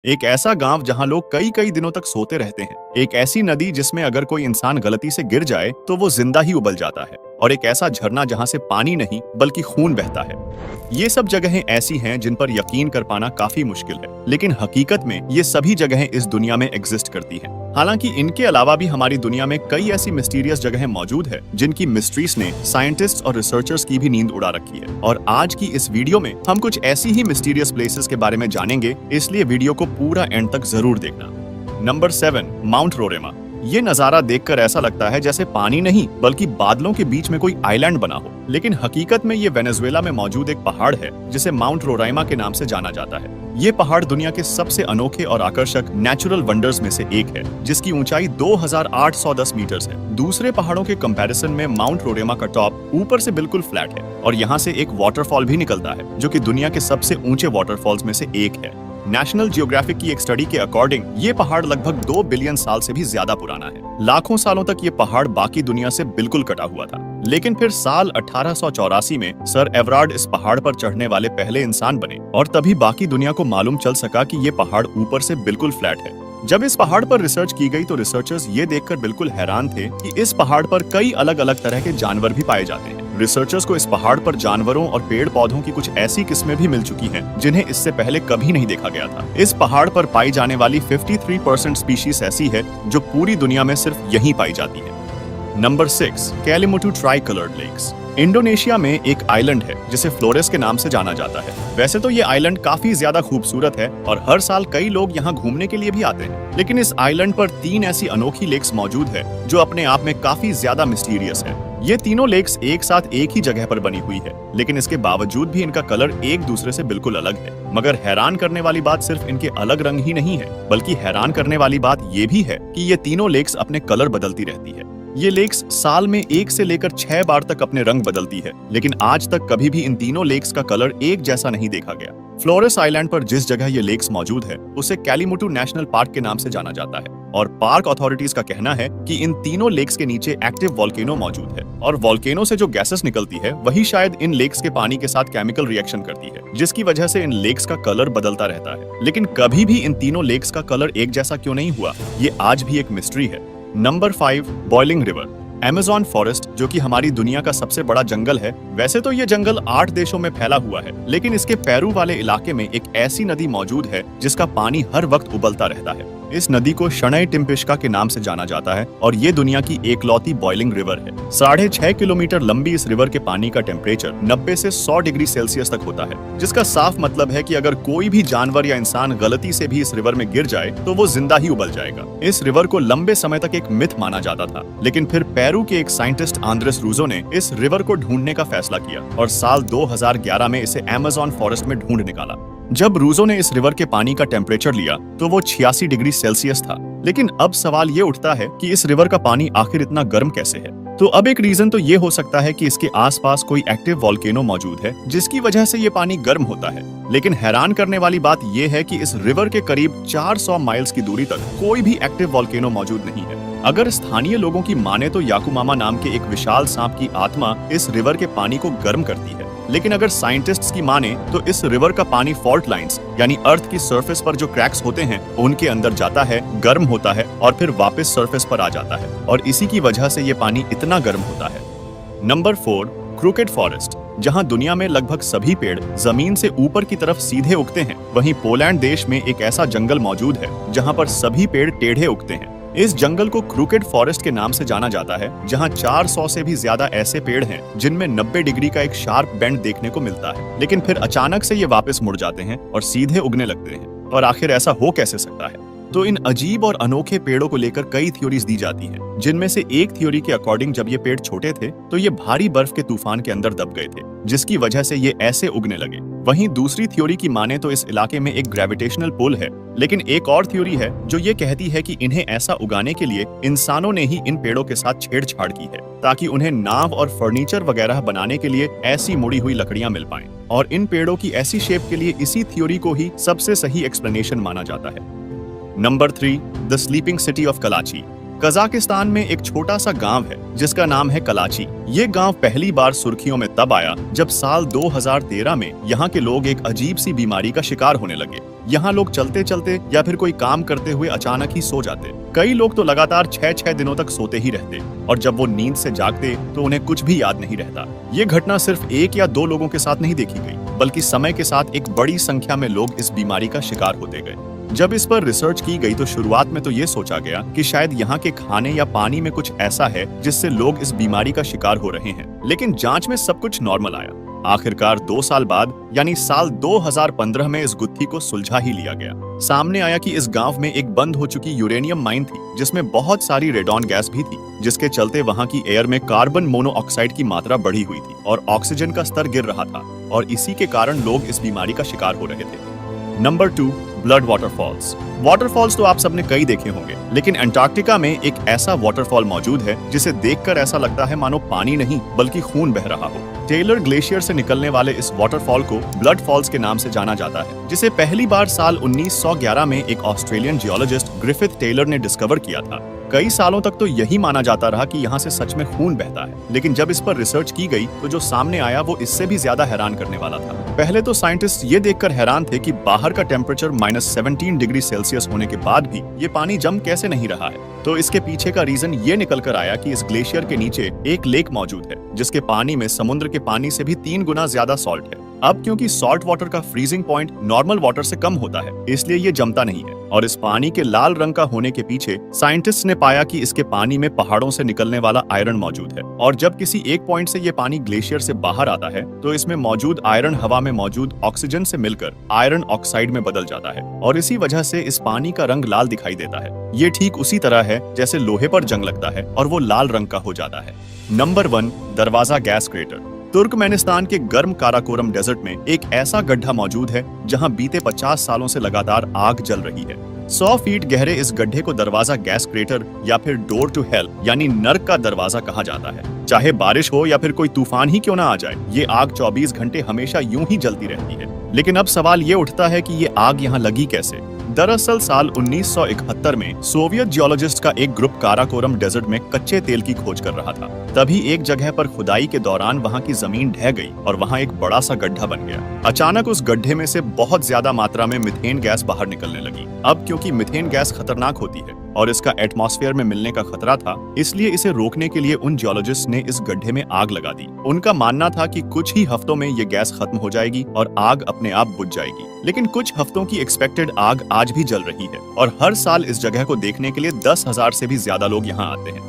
एक ऐसा गांव जहां लोग कई कई दिनों तक सोते रहते हैं। एक ऐसी नदी जिसमें अगर कोई इंसान गलती से गिर जाए तो वो जिंदा ही उबल जाता है। और एक ऐसा झरना जहां से पानी नहीं बल्कि खून बहता है। ये सब जगहें ऐसी हैं जिन पर यकीन कर पाना काफी मुश्किल है, लेकिन हकीकत में ये सभी जगहें इस दुनिया में एग्जिस्ट करती हैं। हालांकि इनके अलावा भी हमारी दुनिया में कई ऐसी मिस्टीरियस जगहें मौजूद है जिनकी मिस्ट्रीज ने साइंटिस्ट और रिसर्चर्स की भी नींद उड़ा रखी है। और आज की इस वीडियो में हम कुछ ऐसी ही मिस्टीरियस प्लेसेस के बारे में जानेंगे, इसलिए वीडियो को पूरा एंड तक जरूर देखना। Number 7, Mount Roraima. ये नजारा देखकर ऐसा लगता है जैसे पानी नहीं बल्कि बादलों के बीच में कोई आइलैंड बना हो, लेकिन हकीकत में ये वेनेजुएला में मौजूद एक पहाड़ है जिसे माउंट रोराइमा के नाम से जाना जाता है। ये पहाड़ दुनिया के सबसे अनोखे और आकर्षक नेचुरल वंडर्स में से एक है, जिसकी ऊंचाई 2810 मीटर है। दूसरे पहाड़ों के कंपैरिजन में माउंट रोरेमा का टॉप ऊपर से बिल्कुल फ्लैट है और यहाँ से एक वाटरफॉल भी निकलता है जो कि दुनिया के सबसे ऊंचे वाटरफॉल्स में से एक है। नेशनल जियोग्राफिक की एक स्टडी के अकॉर्डिंग ये पहाड़ लगभग 2 बिलियन साल से भी ज्यादा पुराना है। लाखों सालों तक ये पहाड़ बाकी दुनिया से बिल्कुल कटा हुआ था, लेकिन फिर साल 1884 में सर एवरार्ड इस पहाड़ पर चढ़ने वाले पहले इंसान बने और तभी बाकी दुनिया को मालूम चल सका कि ये पहाड़ ऊपर से बिल्कुल फ्लैट है। जब इस पहाड़ पर रिसर्च की गई तो रिसर्चर्स ये देखकर बिल्कुल हैरान थे कि इस पहाड़ पर कई अलग अलग तरह के जानवर भी पाए जाते हैं। रिसर्चर्स को इस पहाड़ पर जानवरों और पेड़ पौधों की कुछ ऐसी किस्में भी मिल चुकी हैं जिन्हें इससे पहले कभी नहीं देखा गया था। इस पहाड़ पर पाई जाने वाली 53% स्पीशीज ऐसी है जो पूरी दुनिया में सिर्फ यहीं पाई जाती है। Number 6, Kelimutu tri coloured lakes. Indonesia में एक आइलैंड है जिसे फ्लोरेस के नाम से जाना जाता है। वैसे तो ये आइलैंड काफी ज्यादा खूबसूरत है और हर साल कई लोग यहाँ घूमने के लिए भी आते हैं, लेकिन इस आइलैंड पर 3 ऐसी अनोखी लेक्स मौजूद है जो अपने आप में काफी ज्यादा मिस्टीरियस है। ये तीनों लेक्स एक साथ एक ही जगह पर बनी हुई है, लेकिन इसके बावजूद भी इनका कलर एक दूसरे से बिल्कुल अलग है। मगर हैरान करने वाली बात सिर्फ इनके अलग रंग ही नहीं है, बल्कि हैरान करने वाली बात ये भी है कि ये तीनों लेक्स अपने कलर बदलती रहती है। ये लेक्स साल में 1 से लेकर 6 बार तक अपने रंग बदलती है, लेकिन आज तक कभी भी इन तीनों लेक्स का कलर एक जैसा नहीं देखा गया। फ्लोरेस आइलैंड पर जिस जगह ये लेक्स मौजूद है उसे कैलिमुटू नेशनल पार्क के नाम से जाना जाता है और पार्क अथॉरिटीज का कहना है कि इन तीनों लेक्स के नीचे एक्टिव वोल्केनो मौजूद है और वोल्केनो से जो गैसेस निकलती है वही शायद इन लेक्स के पानी के साथ केमिकल रिएक्शन करती है, जिसकी वजह से इन लेक्स का कलर बदलता रहता है। लेकिन कभी भी इन तीनों लेक्स का कलर एक जैसा क्यों नहीं हुआ, ये आज भी एक मिस्ट्री है। Number 5, boiling river. Amazon forest जो कि हमारी दुनिया का सबसे बड़ा जंगल है। वैसे तो ये जंगल 8 देशों में फैला हुआ है, लेकिन इसके पेरू वाले इलाके में एक ऐसी नदी मौजूद है जिसका पानी हर वक्त उबलता रहता है। इस नदी को शनई टिम्पिश्का के नाम से जाना जाता है और ये दुनिया की एकलौती बॉइलिंग रिवर है। 6.5 किलोमीटर लंबी इस रिवर के पानी का टेम्परेचर 90 से 100 डिग्री सेल्सियस तक होता है, जिसका साफ मतलब है कि अगर कोई भी जानवर या इंसान गलती से भी इस रिवर में गिर जाए तो वो जिंदा ही उबल जाएगा। इस रिवर को लंबे समय तक एक मिथ माना जाता था, लेकिन फिर पेरू के एक साइंटिस्ट आंद्रेस रूजो ने इस रिवर को ढूंढने का फैसला किया और साल 2011 में इसे अमेज़न फॉरेस्ट में ढूंढ निकाला। जब रूजो ने इस रिवर के पानी का टेम्परेचर लिया तो वो 86 डिग्री सेल्सियस था। लेकिन अब सवाल ये उठता है कि इस रिवर का पानी आखिर इतना गर्म कैसे है। तो अब एक रीजन तो ये हो सकता है कि इसके आसपास कोई एक्टिव वोल्केनो मौजूद है जिसकी वजह से ये पानी गर्म होता है। लेकिन हैरान करने वाली बात ये है कि इस रिवर के करीब 400 माइल्स की दूरी तक कोई भी एक्टिव वोल्केनो मौजूद नहीं है। अगर स्थानीय लोगों की माने तो याकुमामा नाम के एक विशाल सांप की आत्मा इस रिवर के पानी को गर्म करती है, लेकिन अगर साइंटिस्ट्स की माने तो इस रिवर का पानी फॉल्ट लाइंस यानी अर्थ की सरफेस पर जो क्रैक्स होते हैं उनके अंदर जाता है, गर्म होता है और फिर वापस सरफेस पर आ जाता है और इसी की वजह से ये पानी इतना गर्म होता है। Number 4, crooked forest. जहां दुनिया में लगभग सभी पेड़ जमीन से ऊपर की तरफ सीधे उगते हैं, वहीं पोलैंड देश में एक ऐसा जंगल मौजूद है जहां पर सभी पेड़ टेढ़े उगते हैं। इस जंगल को क्रूकेड फॉरेस्ट के नाम से जाना जाता है, जहां 400 से भी ज्यादा ऐसे पेड़ हैं जिनमें 90 डिग्री का एक शार्प बेंड देखने को मिलता है, लेकिन फिर अचानक से ये वापस मुड़ जाते हैं और सीधे उगने लगते हैं। और आखिर ऐसा हो कैसे सकता है? तो इन अजीब और अनोखे पेड़ों को लेकर कई थ्योरीज दी जाती हैं, जिनमें से एक थ्योरी के अकॉर्डिंग जब ये पेड़ छोटे थे तो ये भारी बर्फ के तूफान के अंदर दब गए थे, जिसकी वजह से ये ऐसे उगने लगे। वहीं दूसरी थ्योरी की माने तो इस इलाके में एक ग्रेविटेशनल पुल है, लेकिन एक और थ्योरी है जो ये कहती है कि इन्हें ऐसा उगाने के लिए इंसानों ने ही इन पेड़ों के साथ छेड़छाड़ की है ताकि उन्हें नाव और फर्नीचर वगैरह बनाने के लिए ऐसी मुड़ी हुई लकड़ियां मिल पाएं। और इन पेड़ों की ऐसी शेप के लिए इसी थ्योरी को ही सबसे सही एक्सप्लेनेशन माना जाता है। Number 3, the sleeping city of Karachi. Kazakhstan में एक छोटा सा गांव है जिसका नाम है कलाची। ये गांव पहली बार सुर्खियों में तब आया जब साल 2013 में यहाँ के लोग एक अजीब सी बीमारी का शिकार होने लगे। यहाँ लोग चलते चलते या फिर कोई काम करते हुए अचानक ही सो जाते। कई लोग तो लगातार 6-6 दिनों तक सोते ही रहते और जब वो नींद से जागते तो उन्हें कुछ भी याद नहीं रहता। ये घटना सिर्फ 1 या 2 लोगों के साथ नहीं देखी गई, बल्कि समय के साथ एक बड़ी संख्या में लोग इस बीमारी का शिकार होते गए। जब इस पर रिसर्च की गई तो शुरुआत में तो ये सोचा गया कि शायद यहाँ के खाने या पानी में कुछ ऐसा है जिससे लोग इस बीमारी का शिकार हो रहे हैं, लेकिन जांच में सब कुछ नॉर्मल आया। आखिरकार 2 साल बाद यानी साल 2015 में इस गुत्थी को सुलझा ही लिया गया। सामने आया कि इस गांव में एक बंद हो चुकी यूरेनियम माइन थी जिसमें बहुत सारी रेडॉन गैस भी थी, जिसके चलते वहां की एयर में कार्बन मोनोऑक्साइड की मात्रा बढ़ी हुई थी और ऑक्सीजन का स्तर गिर रहा था और इसी के कारण लोग इस बीमारी का शिकार हो रहे थे। Number 2, blood waterfalls. वाटरफॉल्स तो आप सबने कई देखे होंगे, लेकिन अंटार्कटिका में एक ऐसा वाटरफॉल मौजूद है जिसे देखकर ऐसा लगता है मानो पानी नहीं बल्कि खून बह रहा हो। टेलर ग्लेशियर से निकलने वाले इस वाटरफॉल को ब्लड फॉल्स के नाम से जाना जाता है, जिसे पहली बार साल 1911 में एक ऑस्ट्रेलियन जियोलॉजिस्ट ग्रिफिथ टेलर ने डिस्कवर किया था। कई सालों तक तो यही माना जाता रहा कि यहाँ से सच में खून बहता है, लेकिन जब इस पर रिसर्च की गई तो जो सामने आया वो इससे भी ज्यादा हैरान करने वाला था। पहले तो साइंटिस्ट ये देखकर हैरान थे कि बाहर का टेम्परेचर -17 डिग्री सेल्सियस होने के बाद भी ये पानी जम कैसे नहीं रहा है। तो इसके पीछे का रीजन ये निकल कर आया कि इस ग्लेशियर के नीचे एक लेक मौजूद है जिसके पानी में समुद्र के पानी से भी 3 गुना ज्यादा सॉल्ट है। अब क्योंकि सॉल्ट वाटर का फ्रीजिंग पॉइंट नॉर्मल वाटर से कम होता है, इसलिए ये जमता नहीं है और इस पानी के लाल रंग का होने के पीछे साइंटिस्ट ने पाया कि इसके पानी में पहाड़ों से निकलने वाला आयरन मौजूद है और जब किसी एक पॉइंट से ये पानी ग्लेशियर से बाहर आता है तो इसमें मौजूद आयरन हवा में मौजूद ऑक्सीजन से मिलकर आयरन ऑक्साइड में बदल जाता है और इसी वजह से इस पानी का रंग लाल दिखाई देता है। ये ठीक उसी तरह है जैसे लोहे पर जंग लगता है और वो लाल रंग का हो जाता है। नंबर 1, दरवाजा गैस क्रेटर। तुर्कमेनिस्तान के गर्म काराकोरम डेजर्ट में एक ऐसा गड्ढा मौजूद है जहां बीते 50 सालों से लगातार आग जल रही है। 100 फीट गहरे इस गड्ढे को दरवाजा गैस क्रेटर या फिर डोर टू हेल यानी नर्क का दरवाजा कहा जाता है। चाहे बारिश हो या फिर कोई तूफान ही क्यों ना आ जाए, ये आग 24 घंटे हमेशा यूं ही जलती रहती है। लेकिन अब सवाल ये उठता है कि ये आग यहाँ लगी कैसे। दरअसल साल 1971 में सोवियत जियोलॉजिस्ट का एक ग्रुप काराकोरम डेजर्ट में कच्चे तेल की खोज कर रहा था। तभी एक जगह पर खुदाई के दौरान वहां की जमीन ढह गई और वहां एक बड़ा सा गड्ढा बन गया। अचानक उस गड्ढे में से बहुत ज्यादा मात्रा में मीथेन गैस बाहर निकलने लगी। अब क्योंकि मीथेन गैस खतरनाक होती है और इसका एटमॉस्फेयर में मिलने का खतरा था, इसलिए इसे रोकने के लिए उन जियोलॉजिस्ट ने इस गड्ढे में आग लगा दी। उनका मानना था कि कुछ ही हफ्तों में ये गैस खत्म हो जाएगी और आग अपने आप बुझ जाएगी। लेकिन कुछ हफ्तों की एक्सपेक्टेड आग आज भी जल रही है और हर साल इस जगह को देखने के लिए 10,000 से भी ज्यादा लोग यहाँ आते हैं।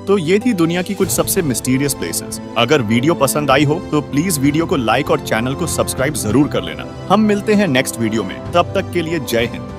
तो ये थी दुनिया की कुछ सबसे मिस्टीरियस प्लेसेस। अगर वीडियो पसंद आई हो तो प्लीज वीडियो को लाइक और चैनल को सब्सक्राइब जरूर कर लेना। हम मिलते हैं नेक्स्ट वीडियो में, तब तक के लिए जय हिंद।